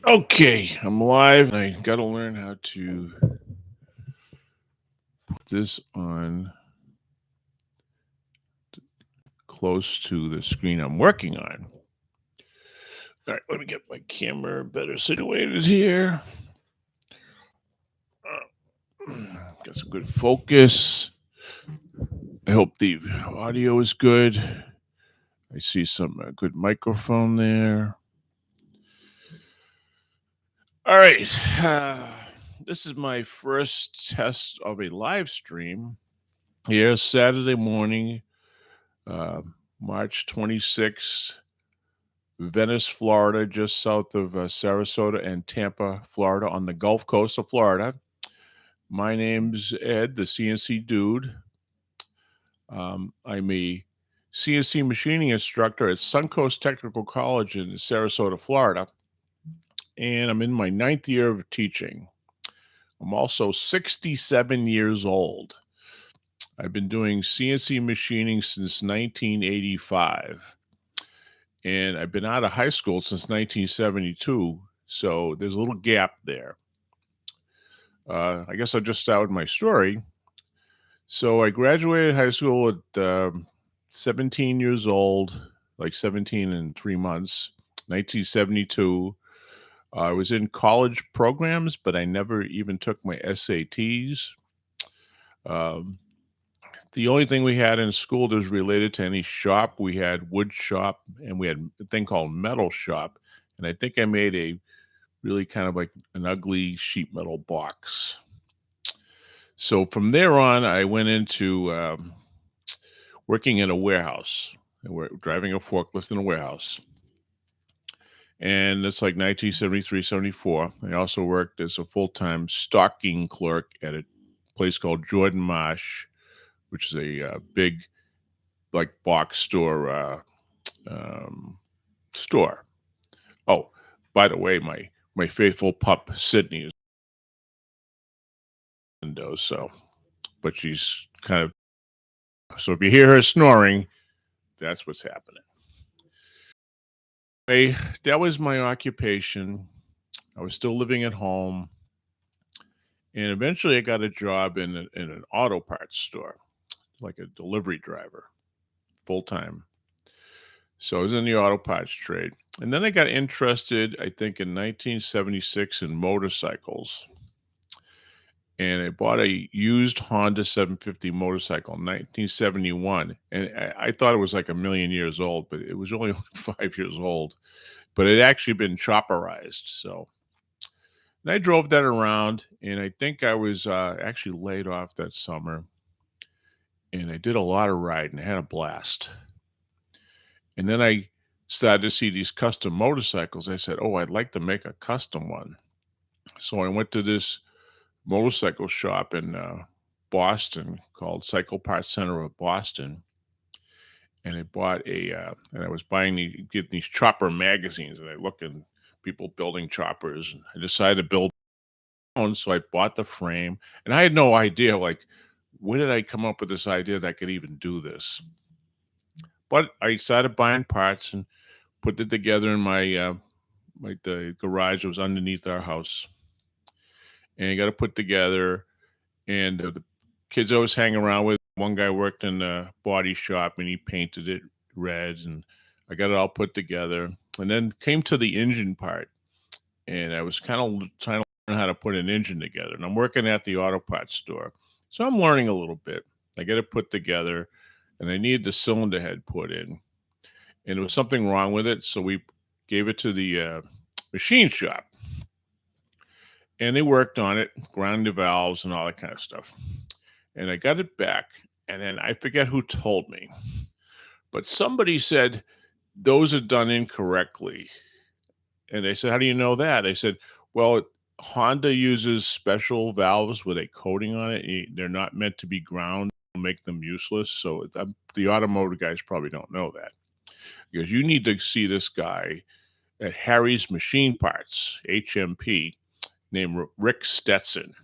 Okay, I'm live. I got to learn how to put this on close to the screen I'm working on. All right, let me get my camera better situated here. Got some good focus. I hope the audio is good. I see some good microphone there. All right. This is my first test of a live stream here, Saturday morning, uh, March 26th, Venice, Florida, just south of Sarasota and Tampa, Florida, on the Gulf Coast of Florida. My name's Ed, the CNC Dude. I'm a CNC machining instructor at Suncoast Technical College in Sarasota, Florida, and I'm in my 9th year of teaching. I'm also 67 years old. I've been doing CNC machining since 1985. And I've been out of high school since 1972, so there's a little gap there. I guess I'll just start with my story. So I graduated high school at 17 years old, like 17 and 3 months, 1972. I was in college programs, but I never even took my SATs. Um, the only thing we had in school that was related to any shop, we had wood shop and we had a thing called metal shop. And I think I made a really kind of like an ugly sheet metal box. So from there on, I went into working in a warehouse. We're driving a forklift in a warehouse. And it's like 1973, 74. I also worked as a full-time stocking clerk at a place called Jordan Marsh, which is a big, like, box store store. Oh, by the way, my faithful pup Sydney is in windows, so but she's kind of so if you hear her snoring, that's what's happening. Anyway, that was my occupation. I was still living at home, and eventually I got a job in an auto parts store, like a delivery driver, full time. So I was in the auto parts trade, and then I got interested, I think, in 1976 in motorcycles. And I bought a used Honda 750 motorcycle in 1971. And I thought it was like a million years old, but it was only 5 years old. But it had actually been chopperized. So and I drove that around, and I think I was actually laid off that summer. And I did a lot of riding. I had a blast. And then I started to see these custom motorcycles. I said, oh, I'd like to make a custom one. So I went to this motorcycle shop in Boston called Cycle Parts Center of Boston, and I bought and I was getting these chopper magazines, and I looked at people building choppers, and I decided to build my own. So I bought the frame, and I had no idea, like, where did I come up with this idea that I could even do this? But I started buying parts and put it together in my like the garage that was underneath our house, and I got it put together. And the kids I was hanging around with, one guy worked in a body shop and he painted it red, and I got it all put together. And then came to the engine part, and I was kind of trying to learn how to put an engine together. And I'm working at the auto parts store, so I'm learning a little bit. I get it put together, and I needed the cylinder head put in, and there was something wrong with it, so we gave it to the machine shop, and they worked on it, ground the valves and all that kind of stuff. And I got it back, and then I forget who told me, but somebody said those are done incorrectly. And they said, "How do you know that?" I said, "Well, Honda uses special valves with a coating on it. They're not meant to be ground, make them useless." So the automotive guys probably don't know that, because you need to see this guy at Harry's Machine Parts, HMP, named Rick Stetson.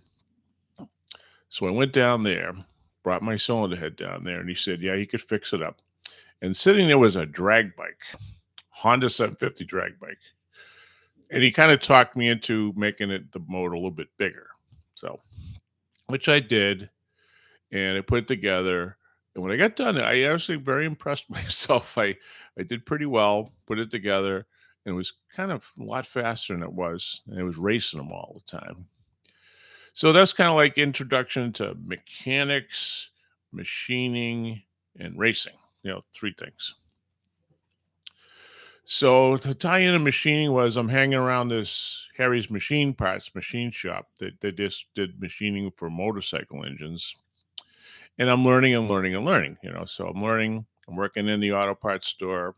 So I went down there, brought my cylinder head down there, and he said, yeah, he could fix it up. And sitting there was a drag bike, Honda 750 drag bike. And he kind of talked me into making the motor a little bit bigger. So, which I did, and I put it together. And when I got done, I actually very impressed myself. I did pretty well, put it together, and it was kind of a lot faster than it was, and it was racing them all the time. So that's kind of like introduction to mechanics, machining, and racing. Three things. So the tie into machining was I'm hanging around this Harry's Machine Parts machine shop that they just did machining for motorcycle engines. And I'm learning and learning and learning, So I'm learning, I'm working in the auto parts store.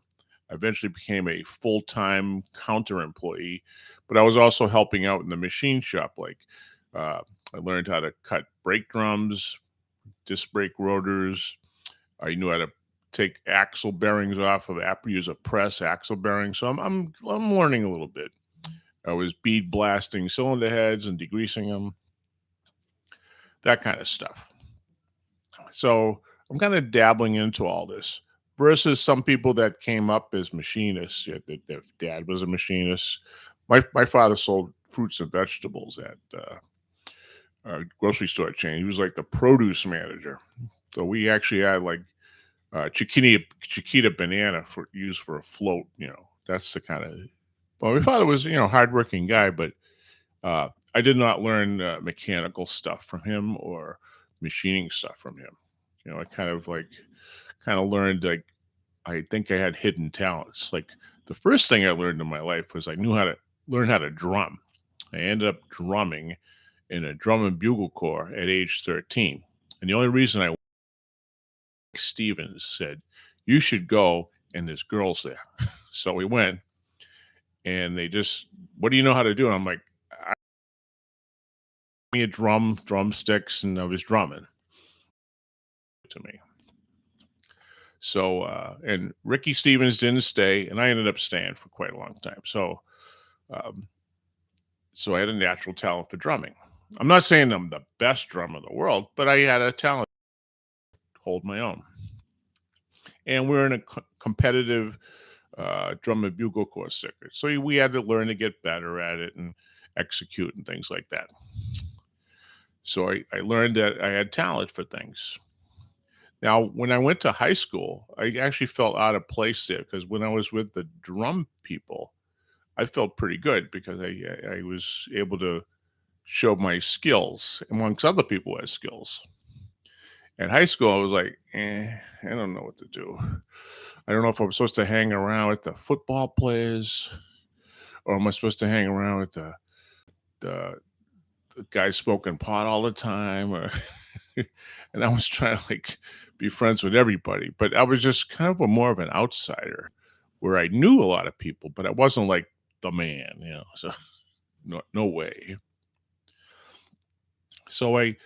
I eventually became a full-time counter employee, but I was also helping out in the machine shop. Like I learned how to cut brake drums, disc brake rotors. I knew how to take axle bearings off of use a press axle bearing. So I'm learning a little bit. I was bead blasting cylinder heads and degreasing them, that kind of stuff. So I'm kind of dabbling into all this versus some people that came up as machinists. Yeah, their dad was a machinist. My father sold fruits and vegetables at a grocery store chain. He was like the produce manager. So we actually had like Chiquita banana for used for a float. That's the kind of. Well, my father was hardworking guy, but I did not learn mechanical stuff from him or machining stuff from him. I kind of learned, like, I think I had hidden talents. Like the first thing I learned in my life was I knew how to learn how to drum. I ended up drumming in a drum and bugle corps at age 13. And the only reason Stevens said, "You should go," and there's girls there. So we went, and they just, "What do you know how to do?" And I'm like, "I me a drumsticks," and I was drumming to me. So, and Ricky Stevens didn't stay, and I ended up staying for quite a long time. Um, so I had a natural talent for drumming. I'm not saying I'm the best drummer in the world, but I had a talent to hold my own. And we're in a competitive drum and bugle corps circuit, so we had to learn to get better at it and execute and things like that. So I learned that I had talent for things. Now, when I went to high school, I actually felt out of place there because when I was with the drum people, I felt pretty good because I was able to show my skills amongst other people who had skills. At high school, I was like, I don't know what to do. I don't know if I'm supposed to hang around with the football players or am I supposed to hang around with the, the guys smoking pot all the time, or and I was trying to like be friends with everybody, but I was just kind of more of an outsider where I knew a lot of people, but I wasn't like the man. So no way. So I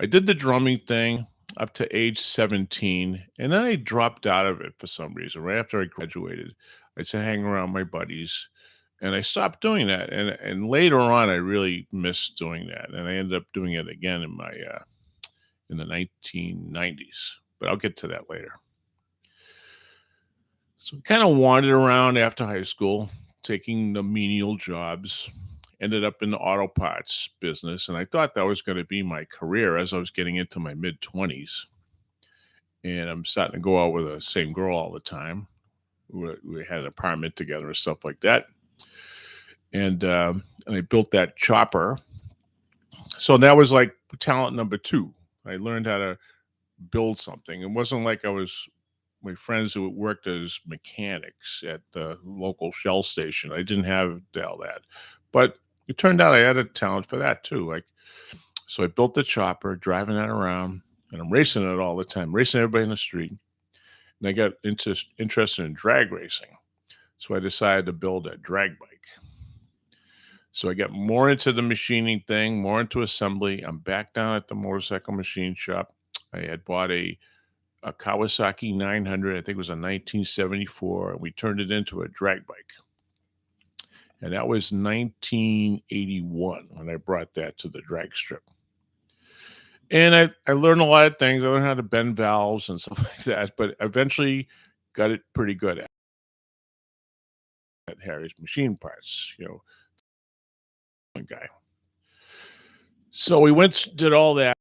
did the drumming thing up to age 17, and then I dropped out of it for some reason. Right after I graduated, I said hang around my buddies, and I stopped doing that. And later on, I really missed doing that, and I ended up doing it again in the 1990s. But I'll get to that later. So kind of wandered around after high school, taking the menial jobs. Ended up in the auto parts business, and I thought that was going to be my career as I was getting into my mid 20s. And I'm starting to go out with the same girl all the time. We had an apartment together and stuff like that. And I built that chopper. So that was like talent number two. I learned how to build something. It wasn't like I was my friends who worked as mechanics at the local Shell station. I didn't have all that, but it turned out I had a talent for that too. Like, so I built the chopper, driving that around, and I'm racing it all the time, racing everybody in the street. And I got interested in drag racing, so I decided to build a drag bike. So I got more into the machining thing, more into assembly. I'm back down at the motorcycle machine shop. I had bought a Kawasaki 900. I think it was a 1974. And we turned it into a drag bike. And that was 1981 when I brought that to the drag strip. And I learned a lot of things. I learned how to bend valves and stuff like that, but eventually got it pretty good at Harry's Machine Parts. excellent guy. So we did all that,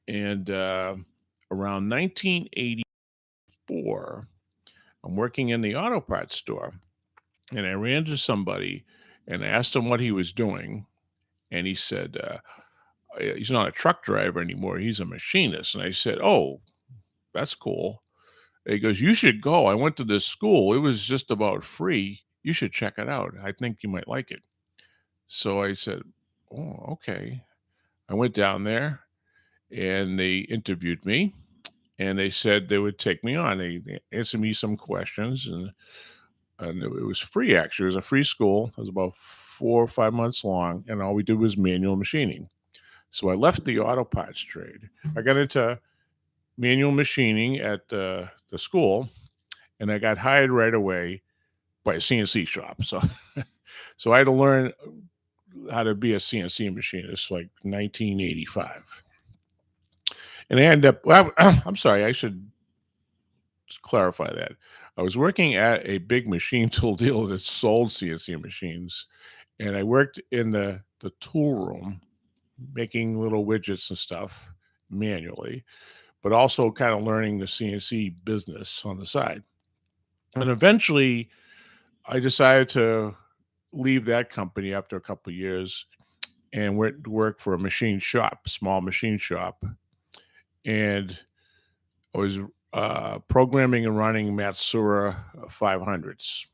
and around 1984, I'm working in the auto parts store, and I ran into somebody and asked him what he was doing, and he said, he's not a truck driver anymore. He's a machinist. And I said, oh, that's cool. And he goes, you should go. I went to this school. It was just about free. You should check it out. I think you might like it. So I said, oh, okay. I went down there and they interviewed me and they said they would take me on. They answered me some questions and it was free, actually. It was a free school. It was about 4 or 5 months long. And all we did was manual machining. So I left the auto parts trade. I got into manual machining at the school, and I got hired right away by a CNC shop. So, so I had to learn how to be a CNC machinist, like 1985. And I ended up. Well, I'm sorry. I should clarify that. I was working at a big machine tool dealer that sold CNC machines, and I worked in the tool room making little widgets and stuff manually, but also kind of learning the CNC business on the side. And eventually, I decided to leave that company after a couple of years and went to work for a machine shop, small machine shop. And I was programming and running Matsura 500s.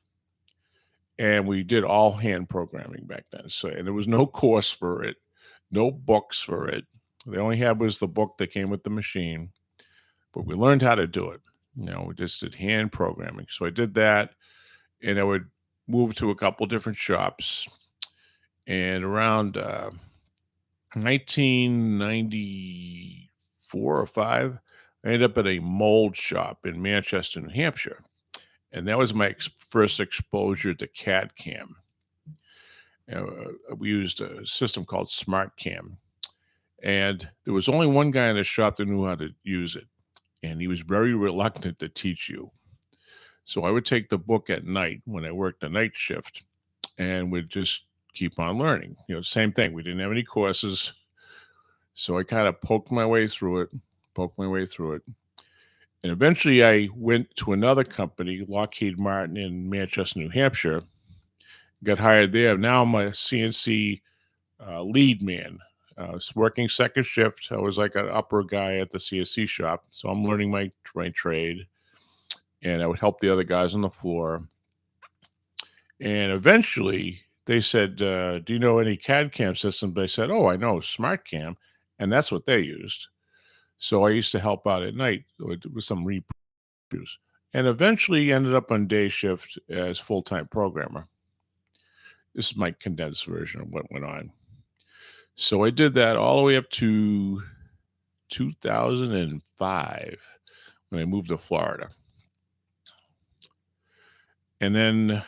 And we did all hand programming back then. So, and there was no course for it, no books for it. They only had was the book that came with the machine, but we learned how to do it. We just did hand programming. So I did that, and I would move to a couple different shops. And around 1994 or five, I ended up at a mold shop in Manchester, New Hampshire. And that was my first exposure to CAD CAM. We used a system called Smart Cam. And there was only one guy in the shop that knew how to use it. And he was very reluctant to teach you. So I would take the book at night when I worked the night shift and would just keep on learning. Same thing. We didn't have any courses. So I kind of poked my way through it. And eventually I went to another company, Lockheed Martin in Manchester, New Hampshire, got hired there. Now I'm a CNC lead man. I was working second shift. I was like an upper guy at the CNC shop. So I'm learning my trade. And I would help the other guys on the floor. And eventually they said, do you know any CAD CAM systems? I said, oh, I know Smart Cam. And that's what they used. So I used to help out at night with some reviews. And eventually ended up on day shift as full-time programmer. This is my condensed version of what went on. So I did that all the way up to 2005 when I moved to Florida. And then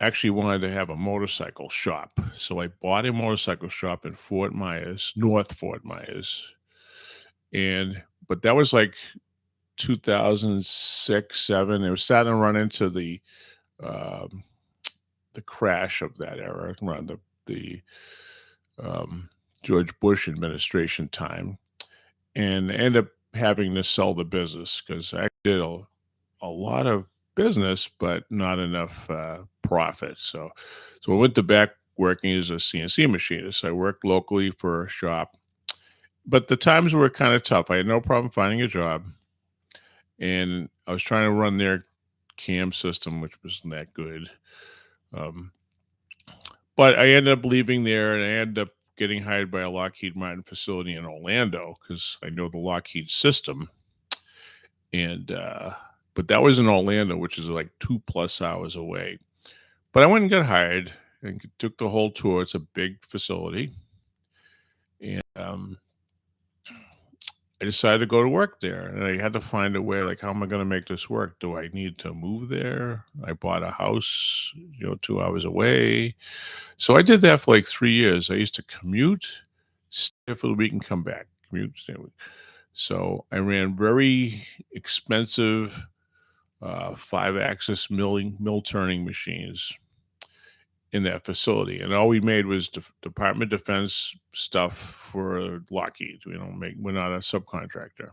actually wanted to have a motorcycle shop. So I bought a motorcycle shop in Fort Myers, North Fort Myers. But that was like 2006, 7. It was starting to run into the crash of that era around the George Bush administration time, and ended up having to sell the business because I did a lot of business, but not enough profit. So I went to back working as a CNC machinist. I worked locally for a shop, but the times were kind of tough. I had no problem finding a job, and I was trying to run their CAM system, which wasn't that good. But I ended up leaving there, and I ended up getting hired by a Lockheed Martin facility in Orlando because I know the Lockheed system. And but that was in Orlando, which is like 2+ hours away. But I went and got hired and took the whole tour. It's a big facility, and I decided to go to work there. And I had to find a way, like, how am I going to make this work? Do I need to move there? I bought a house, 2 hours away. So I did that for like 3 years. I used to commute, stay for the week, and come back. Commute, stay a week. So I ran very expensive 5-axis mill turning machines. in that facility, and all we made was Department of Defense stuff for Lockheed. We don't make. We're not a subcontractor.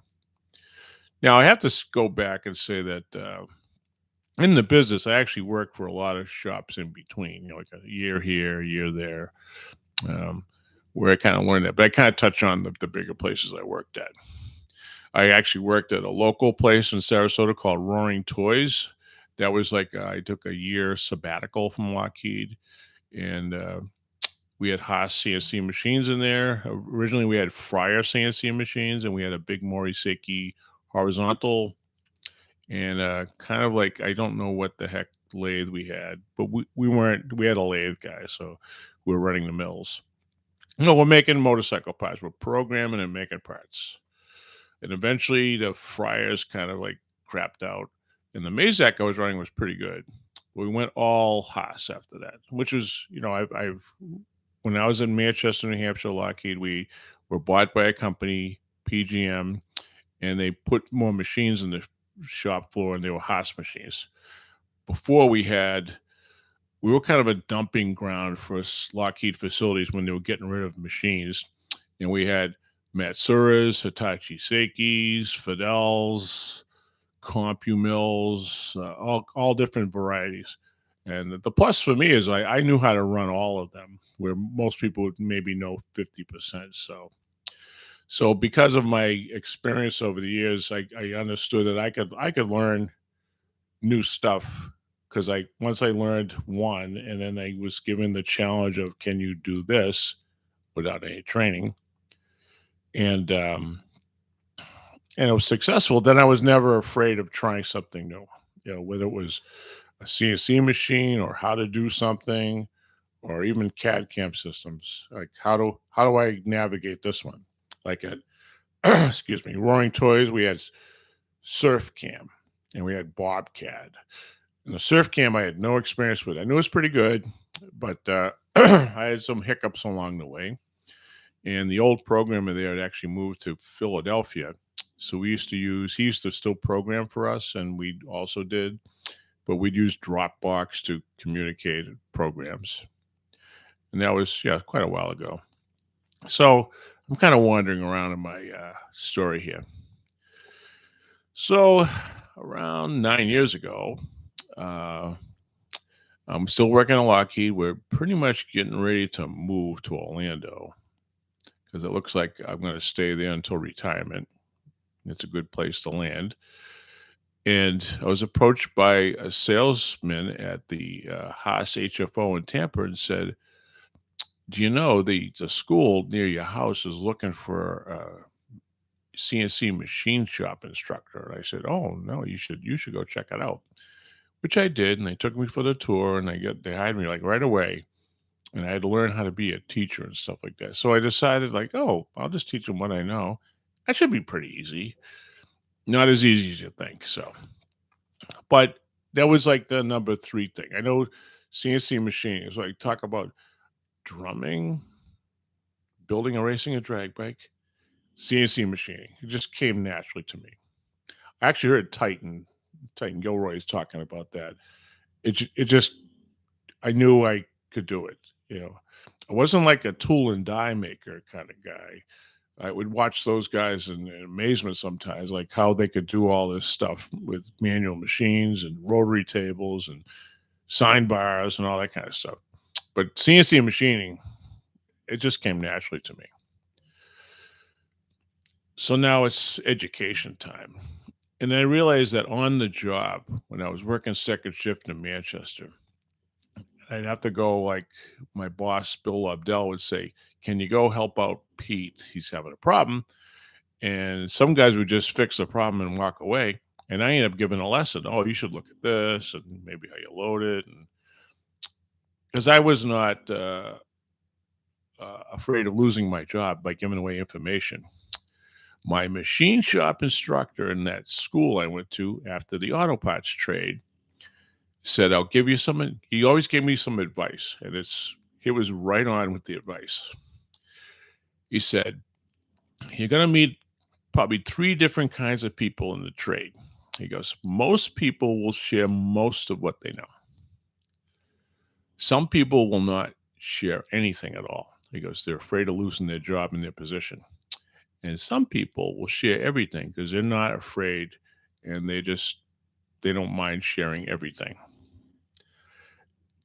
Now I have to go back and say that in the business, I actually worked for a lot of shops in between. Like a year here, a year there, um, where I kind of learned that. But I kind of touch on the bigger places I worked at. I actually worked at a local place in Sarasota called Roaring Toys. That was like I took a year sabbatical from Lockheed, and we had Haas CNC machines in there. Originally, we had Fryer CNC machines, and we had a big Moriseki horizontal, and kind of like I don't know what the heck lathe we had, but we weren't. We had a lathe guy, so we were running the mills. No, we're making motorcycle parts. We're programming and making parts. And eventually the Fryers kind of like crapped out. And the Mazak I was running was pretty good. We went all Haas after that, which was, I've when I was in Manchester, New Hampshire, Lockheed, we were bought by a company, PGM, and they put more machines in the shop floor, and they were Haas machines. Before we were kind of a dumping ground for Lockheed facilities when they were getting rid of machines. And we had Matsuras, Hitachi Seikis, Fidels, CompuMills, all different varieties. And the plus for me is I knew how to run all of them, where most people would maybe know 50%. So because of my experience over the years, I understood that I could learn new stuff because once I learned one, and then I was given the challenge of can you do this without any training, and and it was successful. Then I was never afraid of trying something new. Whether it was a CNC machine or how to do something, or even CAD CAM systems. Like how do I navigate this one? Like at excuse me, Roaring Toys, we had Surf Cam and we had Bobcat. And the Surf Cam I had no experience with. I knew it was pretty good, but I had some hiccups along the way. And the old programmer there had actually moved to Philadelphia. So he used to still program for us, and we also did, but we'd use Dropbox to communicate programs. And that was, yeah, quite a while ago. So I'm kind of wandering around in my story here. So around 9 years ago, uh, I'm still working at Lockheed. We're pretty much getting ready to move to Orlando because it looks like I'm going to stay there until retirement. It's a good place to land. And I was approached by a salesman at the Haas HFO in Tampa and said, "Do you know the school near your house is looking for a CNC machine shop instructor?" And I said, "Oh no, you should go check it out." Which I did, and they took me for the tour, and they hired me like right away, and I had to learn how to be a teacher and stuff like that. So I decided like, oh, I'll just teach them what I know. That should be pretty easy. Not as easy as you think. So, but that was like the number three thing. I know CNC machining is like talk about drumming, building and racing a drag bike, CNC machining. It just came naturally to me. I actually heard Titan Gilroy's talking about that. It just I knew I could do it. I wasn't like a tool and die maker kind of guy. I would watch those guys in amazement sometimes, like how they could do all this stuff with manual machines and rotary tables and sign bars and all that kind of stuff. But CNC machining, it just came naturally to me. So now it's education time. And I realized that on the job, when I was working second shift in Manchester, I'd have to go like my boss, Bill Abdell, would say, "Can you go help out Pete? He's having a problem." And some guys would just fix the problem and walk away. And I ended up giving a lesson. Oh, you should look at this and maybe how you load it. And because I was not afraid of losing my job by giving away information. My machine shop instructor in that school I went to after the auto parts trade said, "I'll give you some." He always gave me some advice, and he was right on with the advice. He said, "You're going to meet probably three different kinds of people in the trade." He goes, "Most people will share most of what they know. Some people will not share anything at all because they're afraid of losing their job and their position. And some people will share everything because they're not afraid and they don't mind sharing everything.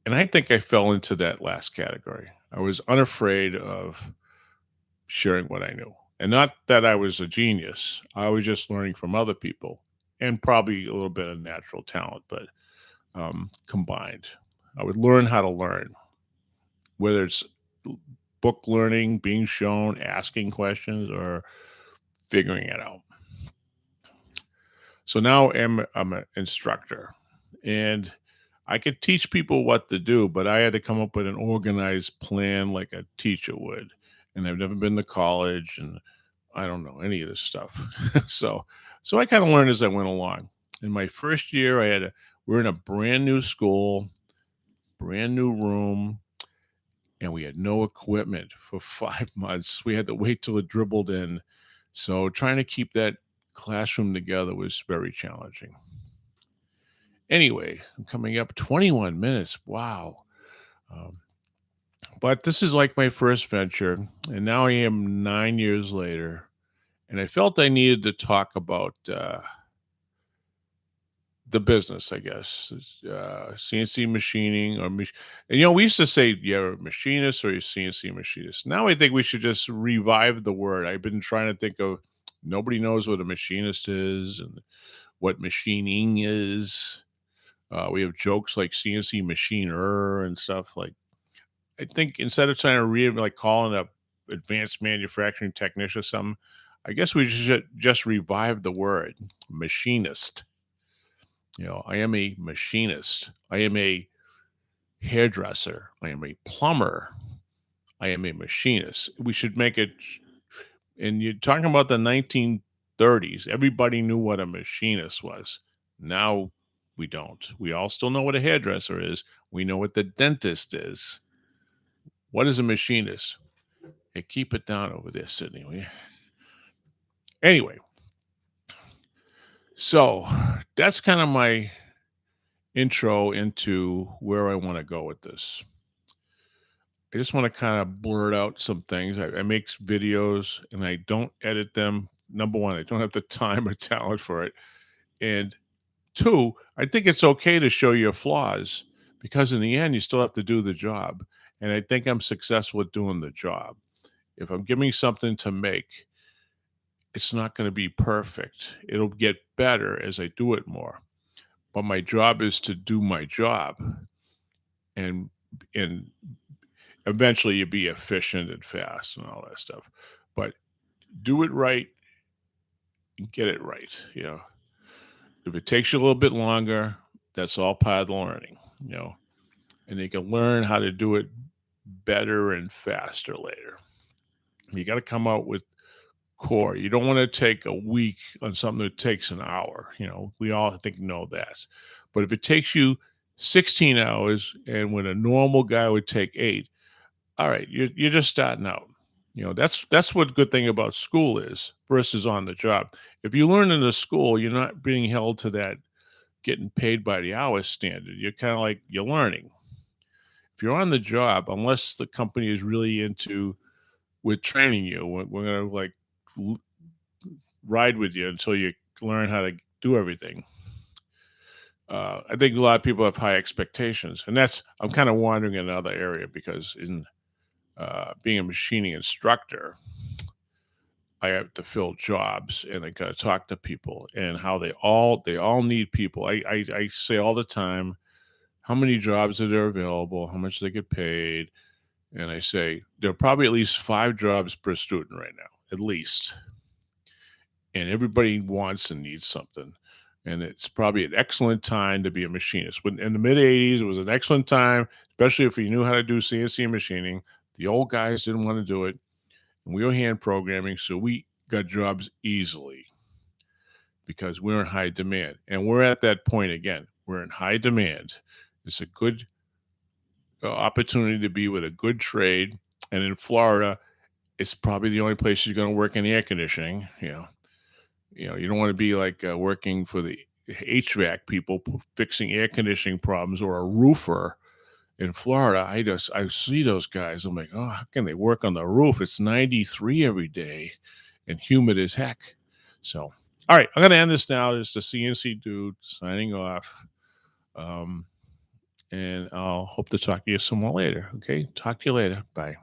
And I think I fell into that last category. I was unafraid of sharing what I knew. And not that I was a genius. I was just learning from other people and probably a little bit of natural talent, but combined. I would learn how to learn, whether it's book learning, being shown, asking questions, or figuring it out. So now I'm an instructor, and I could teach people what to do, but I had to come up with an organized plan like a teacher would. And I've never been to college, and I don't know any of this stuff. so so I kind of learned as I went along. In my first year, we're in a brand new school, brand new room, and we had no equipment for 5 months. We had to wait till it dribbled in. So trying to keep that classroom together was very challenging. Anyway, I'm coming up 21 minutes. Wow. Um, but this is like my first venture, and now I am 9 years later, and I felt I needed to talk about the business, I guess, CNC machining and we used to say you're a machinist or you're CNC machinist. Now I think we should just revive the word. I've been trying to think of nobody knows what a machinist is and what machining is. We have jokes like CNC machiner and stuff like. I think instead of trying to like calling a advanced manufacturing technician or something, I guess we should just revive the word machinist. I am a machinist. I am a hairdresser. I am a plumber. I am a machinist. We should make it. And you're talking about the 1930s. Everybody knew what a machinist was. Now we don't. We all still know what a hairdresser is. We know what the dentist is. What is a machinist? Hey, keep it down over there, Sydney. Will you? Anyway, so that's kind of my intro into where I want to go with this. I just want to kind of blurt out some things. I make videos and I don't edit them. Number one, I don't have the time or talent for it. And two, I think it's okay to show your flaws because in the end, you still have to do the job. And I think I'm successful at doing the job. If I'm giving something to make, it's not going to be perfect. It'll get better as I do it more. But my job is to do my job and and eventually you be efficient and fast and all that stuff. But do it right and get it right. If it takes you a little bit longer, that's all part of the learning, and you can learn how to do it better and faster later. You got to come out with core. You don't want to take a week on something that takes an hour. We all, I think, know that. But if it takes you 16 hours and when a normal guy would take 8, all right, you're just starting out. That's what good thing about school is versus on the job. If you learn in the school, you're not being held to that getting paid by the hour standard. You're kind of like you're learning. If you're on the job, unless the company is really into with training you, we're gonna like l- ride with you until you learn how to do everything. I think a lot of people have high expectations, and I'm kind of wandering in another area because in being a machining instructor, I have to fill jobs and I got to talk to people and how they all need people. I say all the time how many jobs are there available, how much they get paid, and I say there are probably at least 5 jobs per student right now, at least, and everybody wants and needs something. And it's probably an excellent time to be a machinist. When in the mid '80s, it was an excellent time, especially if you knew how to do CNC machining. The old guys didn't want to do it, and we were hand programming, so we got jobs easily because we're in high demand. And we're at that point again. We're in high demand. It's a good opportunity to be with a good trade. And in Florida, it's probably the only place you're going to work in air conditioning. You don't want to be like working for the HVAC people fixing air conditioning problems or a roofer in Florida, I see those guys. I'm like, oh, how can they work on the roof? It's 93 every day and humid as heck. So, all right, I'm gonna end this now. This is the CNC Dude signing off. Um, and I'll hope to talk to you some more later. Okay, talk to you later. Bye.